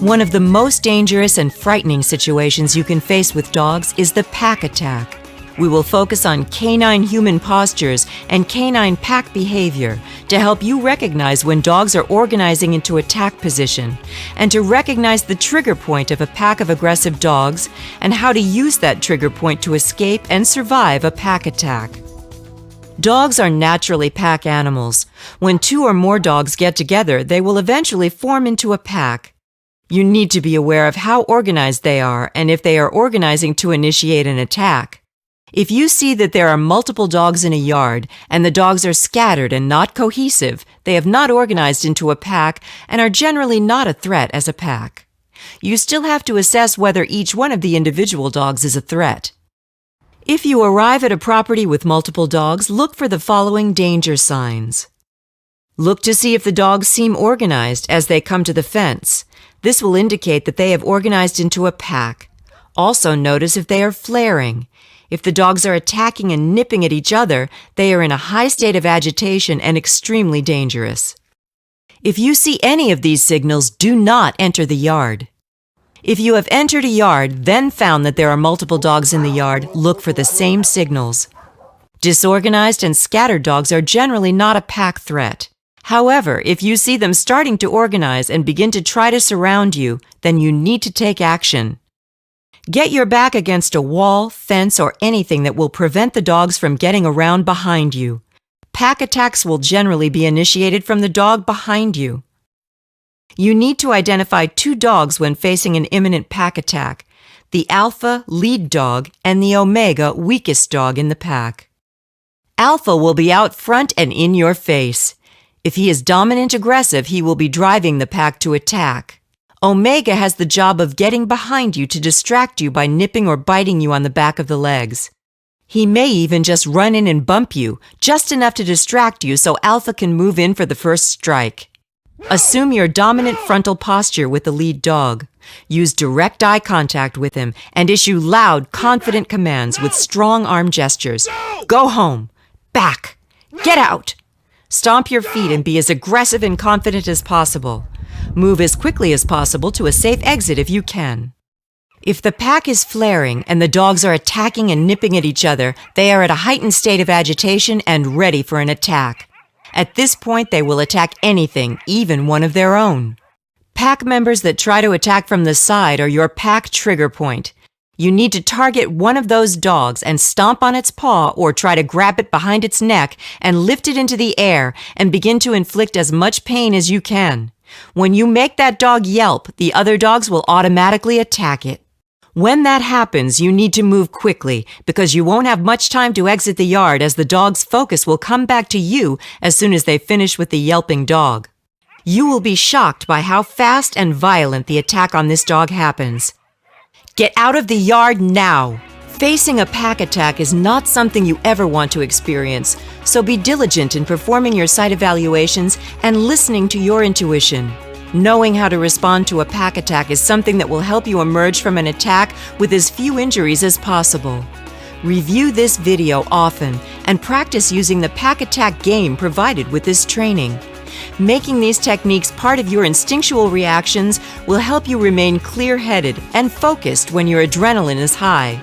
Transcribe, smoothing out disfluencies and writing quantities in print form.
One of the most dangerous and frightening situations you can face with dogs is the pack attack. We will focus on canine human postures and canine pack behavior to help you recognize when dogs are organizing into attack position and to recognize the trigger point of a pack of aggressive dogs and how to use that trigger point to escape and survive a pack attack. Dogs are naturally pack animals. When two or more dogs get together, they will eventually form into a pack. You need to be aware of how organized they are and if they are organizing to initiate an attack. If you see that there are multiple dogs in a yard and the dogs are scattered and not cohesive, they have not organized into a pack and are generally not a threat as a pack. You still have to assess whether each one of the individual dogs is a threat. If you arrive at a property with multiple dogs, look for the following danger signs. Look to see if the dogs seem organized as they come to the fence. This will indicate that they have organized into a pack. Also notice if they are flaring. If the dogs are attacking and nipping at each other, they are in a high state of agitation and extremely dangerous. If you see any of these signals, do not enter the yard. If you have entered a yard, then found that there are multiple dogs in the yard, look for the same signals. Disorganized and scattered dogs are generally not a pack threat. However, if you see them starting to organize and begin to try to surround you, then you need to take action. Get your back against a wall, fence, or anything that will prevent the dogs from getting around behind you. Pack attacks will generally be initiated from the dog behind you. You need to identify two dogs when facing an imminent pack attack: the alpha, lead dog, and the omega, weakest dog in the pack. Alpha will be out front and in your face. If he is dominant aggressive, he will be driving the pack to attack. Omega has the job of getting behind you to distract you by nipping or biting you on the back of the legs. He may even just run in and bump you, just enough to distract you so Alpha can move in for the first strike. Assume your dominant frontal posture with the lead dog. Use direct eye contact with him and issue loud, confident commands with strong arm gestures. Go home. Back. Get out. Stomp your feet and be as aggressive and confident as possible. Move as quickly as possible to a safe exit if you can. If the pack is flaring and the dogs are attacking and nipping at each other, they are at a heightened state of agitation and ready for an attack. At this point, they will attack anything, even one of their own. Pack members that try to attack from the side are your pack trigger point. You need to target one of those dogs and stomp on its paw or try to grab it behind its neck and lift it into the air and begin to inflict as much pain as you can. When you make that dog yelp, the other dogs will automatically attack it. When that happens, you need to move quickly because you won't have much time to exit the yard as the dog's focus will come back to you as soon as they finish with the yelping dog. You will be shocked by how fast and violent the attack on this dog happens. Get out of the yard now! Facing a pack attack is not something you ever want to experience, so be diligent in performing your site evaluations and listening to your intuition. Knowing how to respond to a pack attack is something that will help you emerge from an attack with as few injuries as possible. Review this video often and practice using the pack attack game provided with this training. Making these techniques part of your instinctual reactions will help you remain clear-headed and focused when your adrenaline is high.